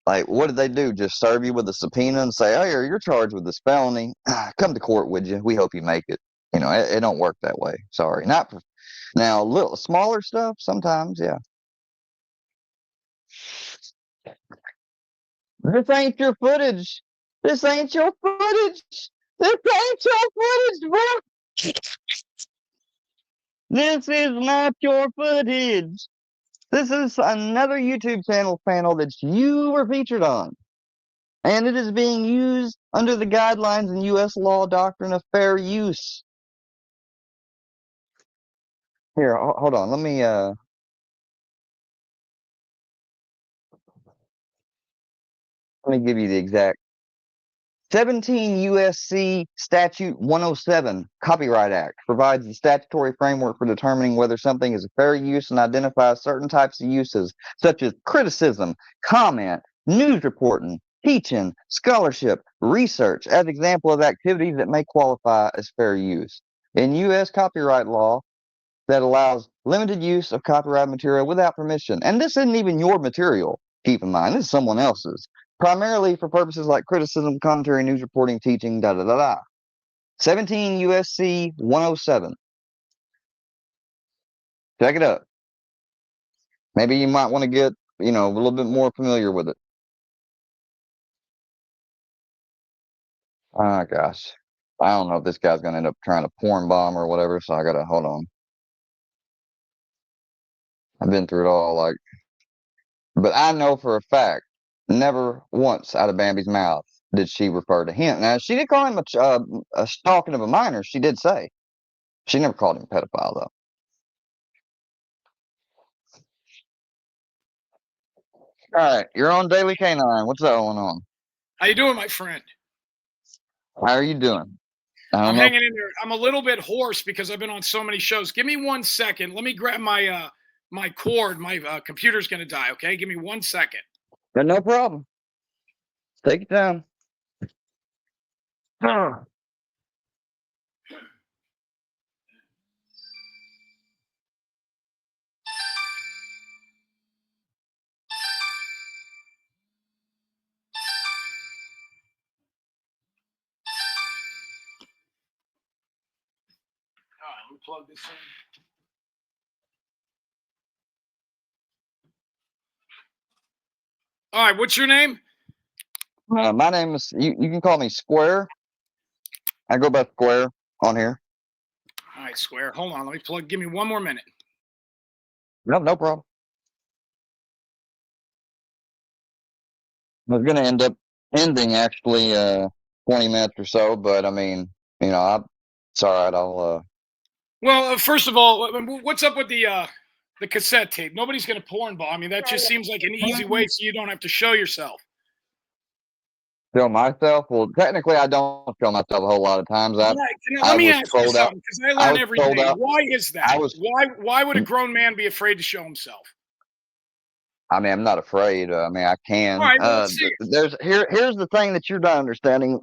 Like what did they do? Just serve you with a subpoena and say, "Oh, you're charged with this felony. Come to court, would you? We hope you make it." You know, it don't work that way. Sorry, not for, now. Little smaller stuff sometimes, yeah. This ain't your footage. This ain't your footage. This ain't your footage, bro. This is not your footage. This is another YouTube channel that you were featured on. And it is being used under the guidelines in U.S. law doctrine of fair use. Here, hold on. Let me give you the exact 17 USC Statute 107, Copyright Act, provides the statutory framework for determining whether something is a fair use and identifies certain types of uses, such as criticism, comment, news reporting, teaching, scholarship, research, as example of activities that may qualify as fair use. In U.S. copyright law, that allows limited use of copyright material without permission. And this isn't even your material, keep in mind. This is someone else's. Primarily for purposes like criticism, commentary, news reporting, teaching, da da da da. 17 USC 107. Check it out. Maybe you might want to get, a little bit more familiar with it. Oh, gosh. I don't know if this guy's going to end up trying to porn bomb or whatever, so I got to hold on. I've been through it all, but I know for a fact, never once out of Bambi's mouth did she refer to him. Now, she did call him a stalking of a minor. She did say. She never called him a pedophile, though. All right, you're on Daily Canine. What's going on? How you doing, my friend? How are you doing? I'm hanging in there. I'm a little bit hoarse because I've been on so many shows. Give me 1 second. Let me grab my my cord. My computer's going to die. Okay, give me 1 second. No problem. Take your time. All right, let me plug this in. All right, what's your name? My name is, you can call me Square. I go by Square on here. All right, Square. Hold on. Let me plug. Give me 1 more minute. No problem. I was going to end up ending actually 20 minutes or so, but I mean, it's all right. Well, first of all, what's up with the cassette tape? Nobody's going to porn bomb you. That just seems like an easy way so you don't have to show yourself. Show myself? Well, technically, I don't show myself a whole lot of times. Let me ask you something, because I learn every day. Why is that? Why would a grown man be afraid to show himself? I mean, I'm not afraid. I mean, I can. All right, well, let's see it. Here's the thing that you're not understanding.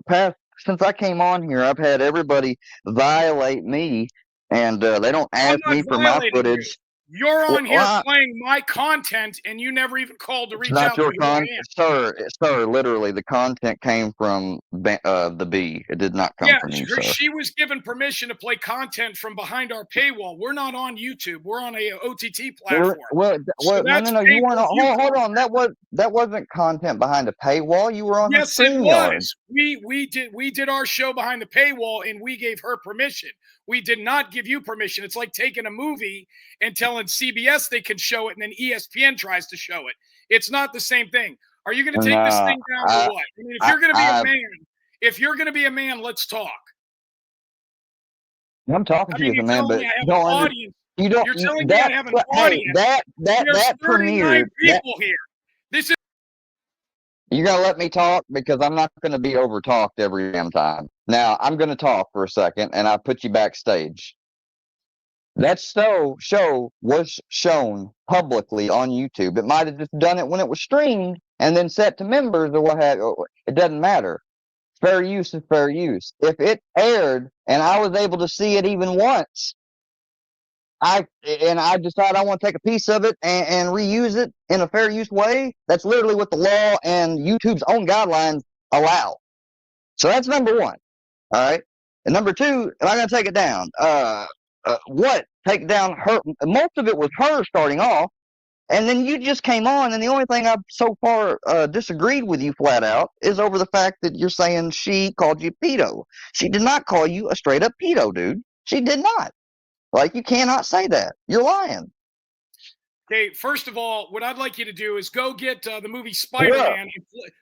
Since I came on here, I've had everybody violate me, and they don't ask me for my footage. You're on here playing my content, and you never even called to reach out. It's not your content, sir. Literally, the content came from the B. It did not come from you, sir. She was given permission to play content from behind our paywall. We're not on YouTube. We're on a OTT platform. No. You weren't. Hold on. That wasn't content behind a paywall. You were on. Yes, it was. We did our show behind the paywall, and we gave her permission. We did not give you permission. It's like taking a movie and telling CBS they can show it, and then ESPN tries to show it. It's not the same thing. Are you going to take this thing down or what? I mean, if you're going to be a man, let's talk. I'm talking to you as a man, but you're telling me I have an audience. That premiered. People here. This is. You gotta let me talk, because I'm not going to be over talked every damn time. Now I'm going to talk for a second, and I'll put you backstage. That show was shown publicly on YouTube. It might have just done it when it was streamed and then set to members or what have you. It doesn't matter. Fair use is fair use. If it aired and I was able to see it even once, I decide I want to take a piece of it and reuse it in a fair use way, that's literally what the law and YouTube's own guidelines allow. So that's number one. All right. And number two, am I going to take it down? Take down her? Most of it was her starting off. And then you just came on, and the only thing I've so far disagreed with you flat out is over the fact that you're saying she called you pedo. She did not call you a straight up pedo, dude. She did not. Like, you cannot say that. You're lying. Okay, first of all, what I'd like you to do is go get the movie Spider-Man, and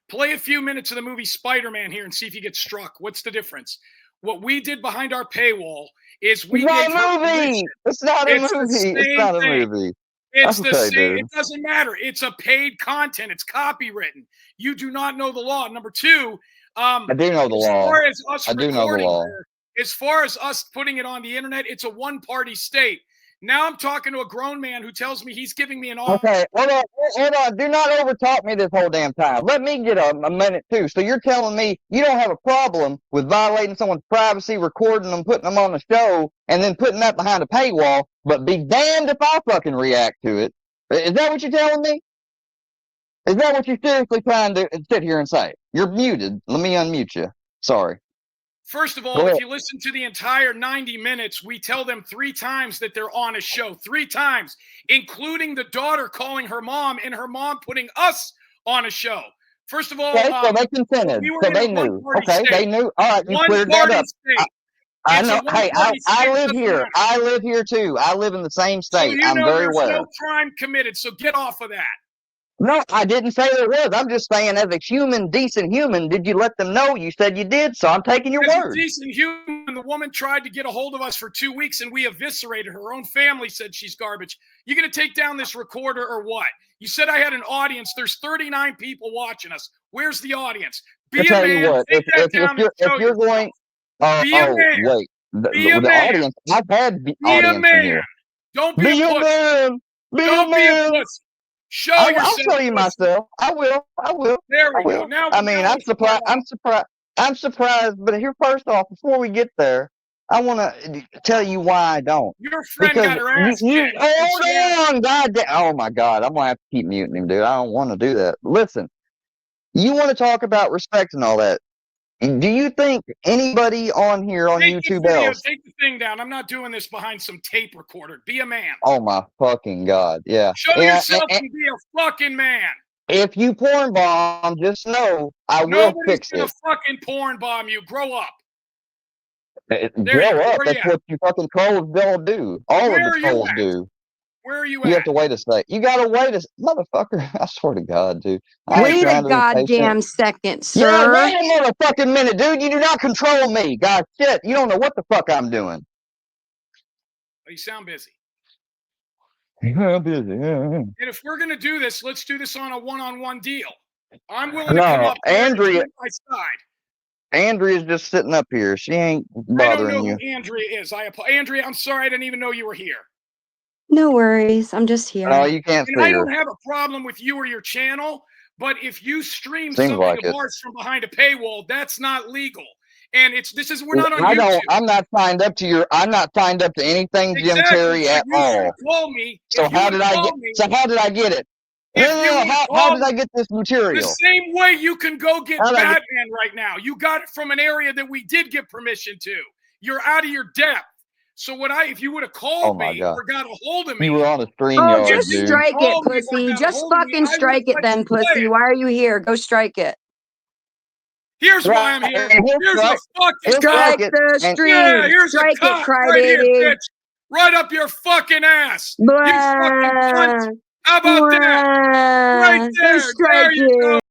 play a few minutes of the movie Spider-Man here and see if you get struck. What's the difference? What we did behind our paywall is we gave her permission. It's not a movie. It's not a movie. It's the same. Dude. It doesn't matter. It's a paid content. It's copywritten. You do not know the law. Number two, I do know the law. I do know the law. As far as us putting it on the internet, it's a one-party state. Now I'm talking to a grown man who tells me he's giving me an offer. Okay, hold on. Do not overtalk me this whole damn time. Let me get a minute too. So you're telling me you don't have a problem with violating someone's privacy, recording them, putting them on the show, and then putting that behind a paywall, but be damned if I fucking react to it. Is that what you're telling me? Is that what you're seriously trying to sit here and say? You're muted. Let me unmute you. Sorry. First of all, if you listen to the entire 90 minutes, we tell them 3 times that they're on a show. 3 times, including the daughter calling her mom and her mom putting us on a show. First of all, so they consented. So they knew. Okay, they knew. All right, you cleared that up. I know. Hey, I live here. I live here too. I live in the same state. So I'm very aware. There's no crime committed, so get off of that. No, I didn't say there was. I'm just saying, as a human, decent human, did you let them know? You said you did, so I'm taking your word. As a decent human, the woman tried to get a hold of us for 2 weeks, and we eviscerated her. Her own family said she's garbage. You going to take down this recorder or what? You said I had an audience. There's 39 people watching us. Where's the audience? Be a man. Take that down and show yourself. Be a man. Wait. The audience. I've had audience in here. Don't be a pussy. Don't be a pussy. I'll show you myself. I will. There we go. Now, I'm surprised. I'm surprised. But here, first off, before we get there, I want to tell you why I don't. Your friend got her ass kicked. Hold on, goddamn! Oh my God, I'm gonna have to keep muting him, dude. I don't want to do that. Listen, you want to talk about respect and all that. Do you think anybody on here on YouTube else? Take the thing down. I'm not doing this behind some tape recorder. Be a man. Oh my fucking God! Yeah. Show yourself and be a fucking man. If you porn bomb, just know I will fix it. Nobody's gonna fucking porn bomb you. Grow up. Grow up. That's what you fucking trolls all do. All of the trolls do. Where are you at? You have to wait a second. You gotta wait a motherfucker. I swear to God, dude. Wait a goddamn second, sir. Yeah, wait a motherfucking minute, dude. You do not control me. God shit. You don't know what the fuck I'm doing. You sound busy. I'm busy. And if we're going to do this, let's do this on a one-on-one deal. I'm willing to No, come up here and Andrea- take my side. Andrea's just sitting up here. She ain't I don't bothering know you. who Andrea is. Andrea, I'm sorry. I didn't even know you were here. No worries. I'm just here. No, you can't And see I her. don't have a problem with you or your channel, but if you stream Seems something like of it. ours from behind a paywall, that's not legal. And we're not on I YouTube. don't. I'm not signed up to your. I'm not signed up to anything, Jim Exactly. Terry, So at you should all. have called me. So If you how would did have I get? called me, So how did I get it? if No, you no, would have how did called I get this the material? same way you can go get How did I Batman right now. You got it from an area that we did get permission to. You're out of your depth. So if you would have Oh called my me God. or got a hold of me, You were on a stream Oh, yard, just dude. strike it, Called me or pussy. got a Just hold of me, fucking I would strike it let then, you play pussy. it. Why are you here? Go strike it. Here's why I'm here. Right, he'll Here's a strike- fucking he'll cock. Strike it, the and- stream. Yeah, here's a Strike it, cock right here, crybaby. bitch. Right up your fucking ass. You fucking cunt. Blah. How about that? Right Blah. Go there. There strike you go. it.